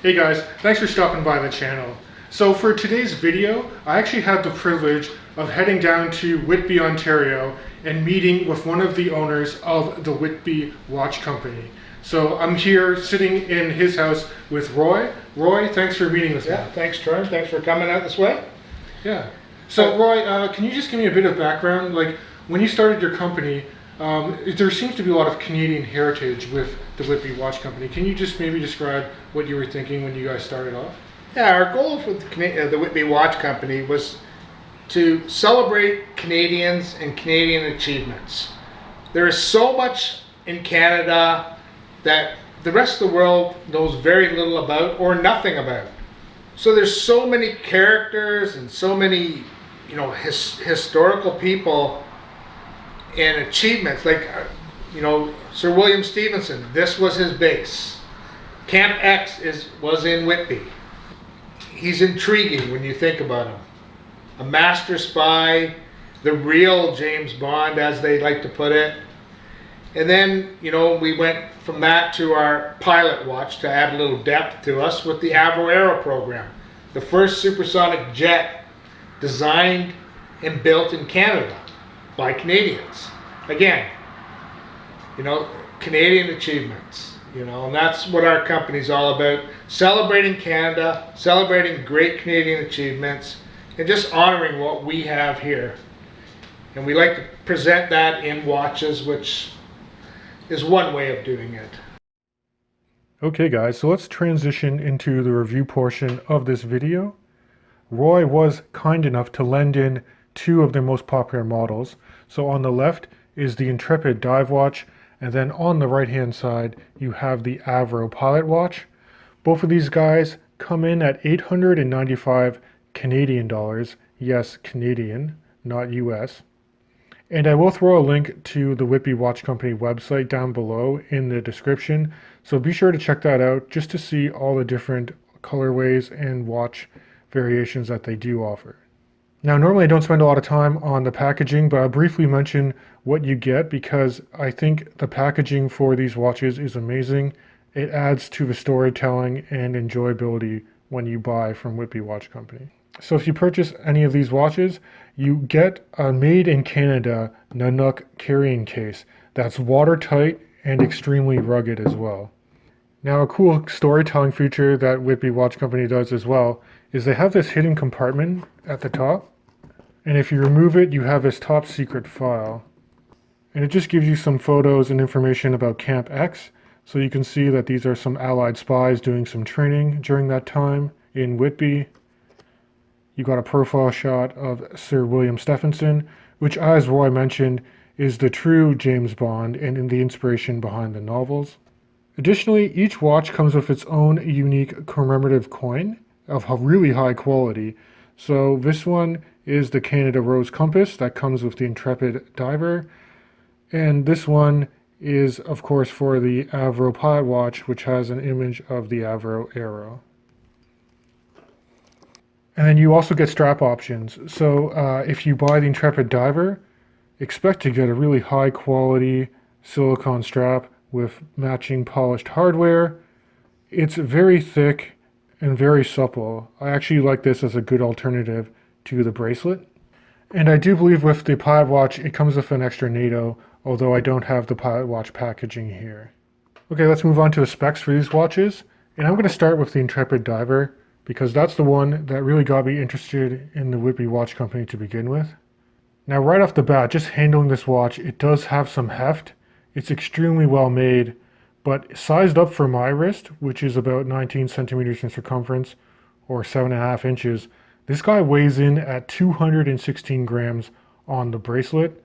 Hey guys, thanks for stopping by the channel. So for today's video, I actually had the privilege of heading down to Whitby, Ontario and meeting with one of the owners of the Whitby Watch Company. So I'm here sitting in his house with Roy. Roy, thanks for meeting with me. Yeah, thanks Troy, thanks for coming out this way. Yeah. So Roy, can you just give me a bit of background? Like when you started your company, there seems to be a lot of Canadian heritage with the Whitby Watch Company. Can you just maybe describe what you were thinking when you guys started off? Yeah, our goal with the Whitby Watch Company was to celebrate Canadians and Canadian achievements. There is so much in Canada that the rest of the world knows very little about or nothing about. So there's so many characters and so many, historical people and achievements, like Sir William Stevenson. This was his base. Camp X was in Whitby. He's intriguing when you think about him. A master spy, the real James Bond, as they like to put it. And then we went from that to our pilot watch to add a little depth to us with the Aviator program, the first supersonic jet designed and built in Canada by Canadians. Again, Canadian achievements, and that's what our company's all about. Celebrating Canada, celebrating great Canadian achievements, and just honoring what we have here. And we like to present that in watches, which is one way of doing it. Okay guys, so let's transition into the review portion of this video. Roy was kind enough to lend in two of their most popular models. So on the left is the Intrepid dive watch, and then on the right hand side you have the Avro pilot watch. Both of these guys come in at 895 Canadian dollars. Yes, Canadian, not US. And I will throw a link to the Whitby Watch Company website down below in the description. So be sure to check that out just to see all the different colorways and watch variations that they do offer. Now, normally I don't spend a lot of time on the packaging, but I'll briefly mention what you get because I think the packaging for these watches is amazing. It adds to the storytelling and enjoyability when you buy from Whitby Watch Company. So if you purchase any of these watches, you get a made in Canada Nanook carrying case that's watertight and extremely rugged as well. Now, a cool storytelling feature that Whitby Watch Company does as well is they have this hidden compartment at the top. And if you remove it, you have this top secret file. And it just gives you some photos and information about Camp X. So you can see that these are some Allied spies doing some training during that time in Whitby. You got a profile shot of Sir William Stephenson, which, as Roy mentioned, is the true James Bond and in the inspiration behind the novels. Additionally, each watch comes with its own unique commemorative coin of really high quality. So this one is the Canada Rose Compass that comes with the Intrepid Diver. And this one is, of course, for the Avro Pilot Watch, which has an image of the Avro Arrow. And then you also get strap options. So if you buy the Intrepid Diver, expect to get a really high quality silicone strap with matching polished hardware. It's very thick and very supple. I actually like this as a good alternative to the bracelet. And I do believe with the Pilot Watch, it comes with an extra NATO, although I don't have the Pilot Watch packaging here. Okay, let's move on to the specs for these watches. And I'm going to start with the Intrepid Diver, because that's the one that really got me interested in the Whitby Watch Company to begin with. Now, right off the bat, just handling this watch, it does have some heft. It's extremely well made, but sized up for my wrist, which is about 19 centimeters in circumference, or 7.5 inches, this guy weighs in at 216 grams on the bracelet.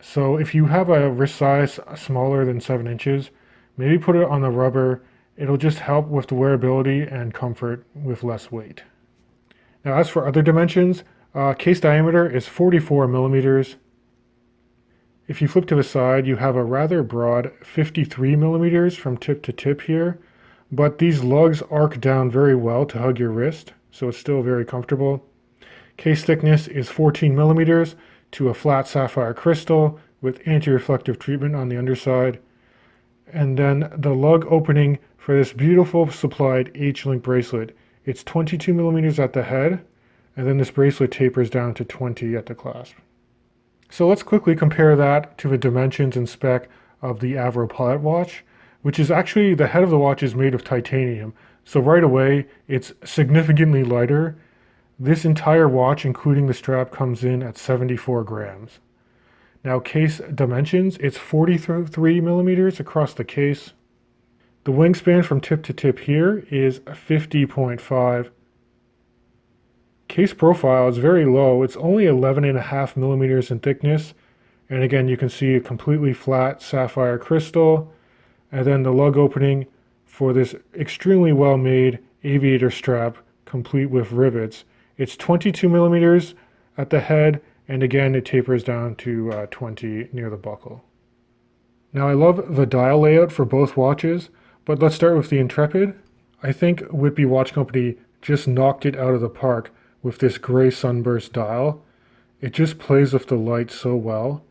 So if you have a wrist size smaller than 7 inches, maybe put it on the rubber. It'll just help with the wearability and comfort with less weight. Now, as for other dimensions, case diameter is 44 millimeters. If you flip to the side, you have a rather broad 53 millimeters from tip to tip here, but these lugs arc down very well to hug your wrist, so it's still very comfortable. Case thickness is 14 millimeters to a flat sapphire crystal with anti-reflective treatment on the underside. And then the lug opening for this beautiful supplied H-link bracelet. It's 22 millimeters at the head, and then this bracelet tapers down to 20 at the clasp. So let's quickly compare that to the dimensions and spec of the Avro Pilot watch, which is actually, the head of the watch is made of titanium. So right away, it's significantly lighter. This entire watch, including the strap, comes in at 74 grams. Now case dimensions, it's 43 millimeters across the case. The wingspan from tip to tip here is 50.5. Case profile is very low. It's only 11.5 millimeters in thickness. And again, you can see a completely flat sapphire crystal. And then the lug opening for this extremely well-made Aviator strap, complete with rivets. It's 22 millimeters at the head, and again, it tapers down to 20 near the buckle. Now, I love the dial layout for both watches, but let's start with the Intrepid. I think Whitby Watch Company just knocked it out of the park with this gray sunburst dial. It just plays with the light so well.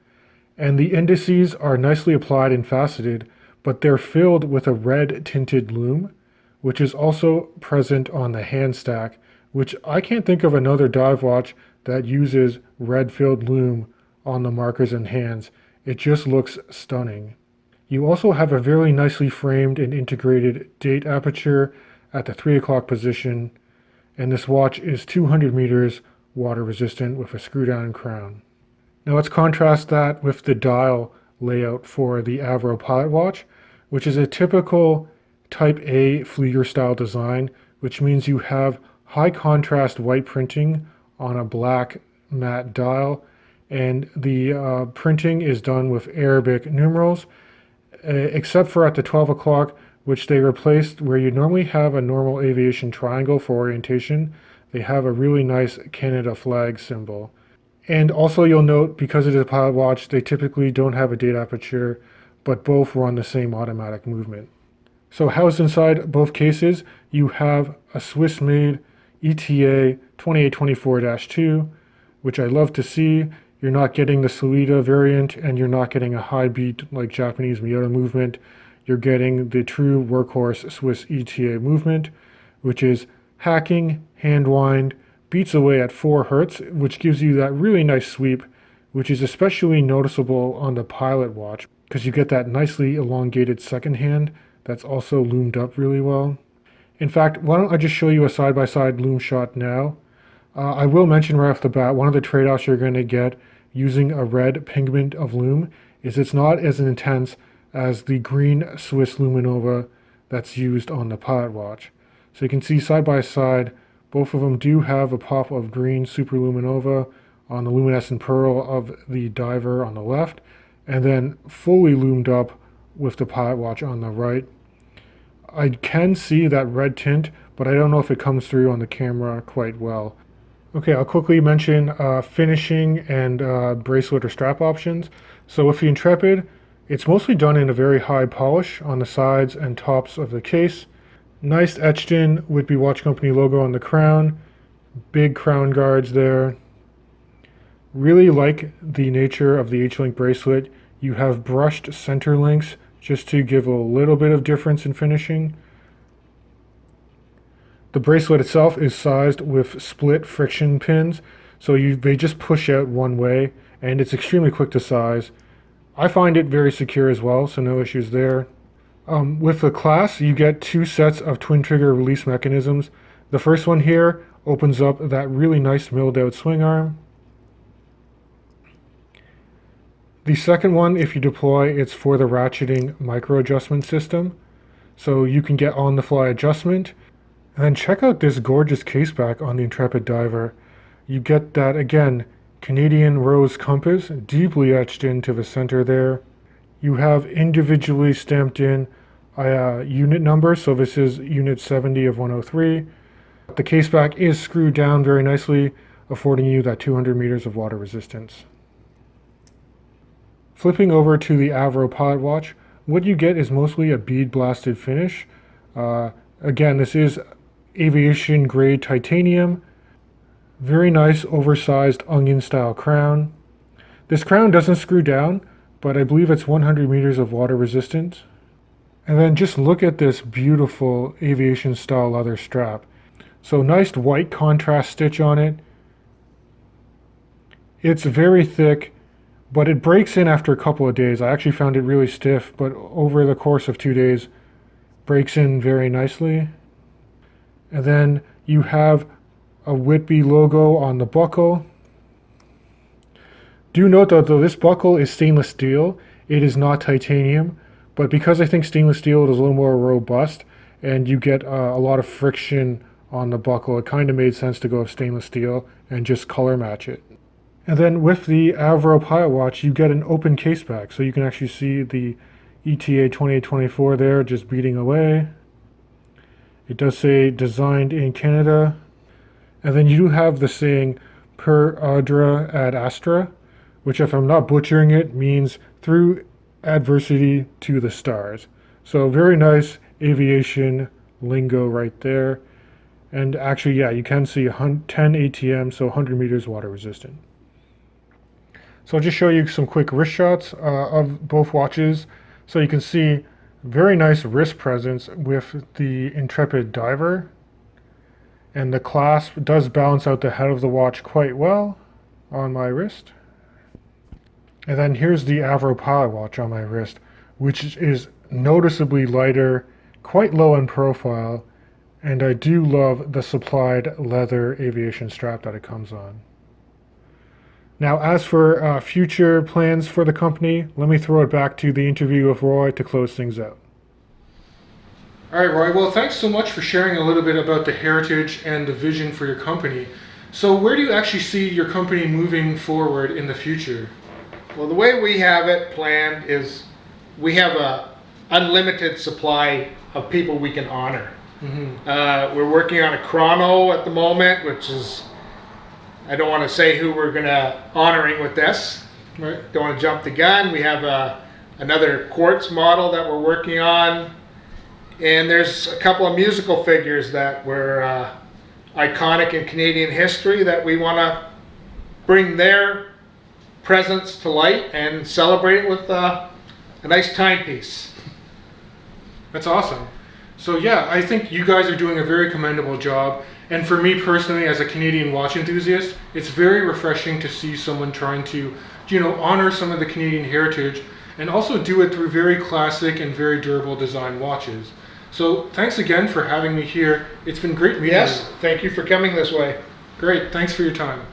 And the indices are nicely applied and faceted, but they're filled with a red tinted lume, which is also present on the hand stack, which I can't think of another dive watch that uses red filled lume on the markers and hands. It just looks stunning. You also have a very nicely framed and integrated date aperture at the 3 o'clock position, and this watch is 200 meters water resistant with a screw down crown. Now let's contrast that with the dial layout for the Avro Pilot watch, which is a typical Type A Flieger style design, which means you have high contrast white printing on a black matte dial, and the printing is done with Arabic numerals, except for at the 12 o'clock, which they replaced where you normally have a normal aviation triangle for orientation. They have a really nice Canada flag symbol. And also you'll note, because it is a pilot watch, they typically don't have a date aperture, but both run the same automatic movement. So housed inside both cases, you have a Swiss-made ETA 2824-2, which I love to see. You're not getting the Solida variant, and you're not getting a high beat like Japanese Miata movement. You're getting the true workhorse Swiss ETA movement, which is hacking, hand wind, beats away at 4 Hertz, which gives you that really nice sweep, which is especially noticeable on the Pilot watch, because you get that nicely elongated second hand that's also loomed up really well. In fact, why don't I just show you a side-by-side loom shot now. I will mention right off the bat, one of the trade-offs you're going to get using a red pigment of loom is it's not as intense as the green Swiss Luminova that's used on the Pilot watch. So you can see side by side, both of them do have a pop of green Super Luminova on the luminescent pearl of the diver on the left, and then fully loomed up with the Pilot watch on the right. I can see that red tint, but I don't know if it comes through on the camera quite well. Okay, I'll quickly mention finishing and bracelet or strap options. So with the Intrepid, it's mostly done in a very high polish on the sides and tops of the case. Nice etched in Whitby Watch Company logo on the crown. Big crown guards there. Really like the nature of the H-link bracelet. You have brushed center links just to give a little bit of difference in finishing. The bracelet itself is sized with split friction pins, so they just push out one way, and it's extremely quick to size. I find it very secure as well, so no issues there. With the class, you get 2 sets of twin trigger release mechanisms. The first one here opens up that really nice milled out swing arm. The second one, if you deploy, it's for the ratcheting micro adjustment system. So you can get on the fly adjustment. And then check out this gorgeous case back on the Intrepid diver. You get that, again, Canadian rose compass deeply etched into the center there. You have individually stamped in a unit number, so this is unit 70 of 103. The case back is screwed down very nicely, affording you that 200 meters of water resistance. Flipping over to the Avro Pilot watch, what you get is mostly a bead blasted finish. Again, this is aviation grade titanium. Very nice oversized onion style crown. This crown doesn't screw down, but I believe it's 100 meters of water resistant. And then just look at this beautiful aviation style leather strap. So nice white contrast stitch on it. It's very thick, but it breaks in after a couple of days. I actually found it really stiff, but over the course of 2 days, breaks in very nicely. And then you have a Whitby logo on the buckle. Do note though, this buckle is stainless steel. It is not titanium, but because I think stainless steel is a little more robust and you get a lot of friction on the buckle, it kind of made sense to go with stainless steel and just color match it. And then with the Avro Pilot Watch, you get an open case back, so you can actually see the ETA 2824 there just beating away. It does say designed in Canada. And then you do have the saying per ardra ad astra, which, if I'm not butchering it, means through adversity to the stars. So very nice aviation lingo right there. And actually, yeah, you can see 10 ATM, so 100 meters water resistant. So I'll just show you some quick wrist shots of both watches. So you can see very nice wrist presence with the Intrepid Diver. And the clasp does balance out the head of the watch quite well on my wrist. And then here's the Avro Pilot Watch on my wrist, which is noticeably lighter, quite low in profile, and I do love the supplied leather aviation strap that it comes on. Now, as for future plans for the company, let me throw it back to the interview with Roy to close things out. All right, Roy. Well, thanks so much for sharing a little bit about the heritage and the vision for your company. So where do you actually see your company moving forward in the future? Well, the way we have it planned is we have a unlimited supply of people we can honor. We're working on a chrono at the moment, which is, I don't want to say who we're going to honoring with this. Right. Don't want to jump the gun. We have another quartz model that we're working on. And there's a couple of musical figures that were iconic in Canadian history that we want to bring their presence to light and celebrate it with a nice timepiece. That's awesome. So yeah, I think you guys are doing a very commendable job. And for me personally, as a Canadian watch enthusiast, it's very refreshing to see someone trying to, honor some of the Canadian heritage and also do it through very classic and very durable design watches. So thanks again for having me here. It's been great meeting you. Yes, thank you for coming this way. Great, thanks for your time.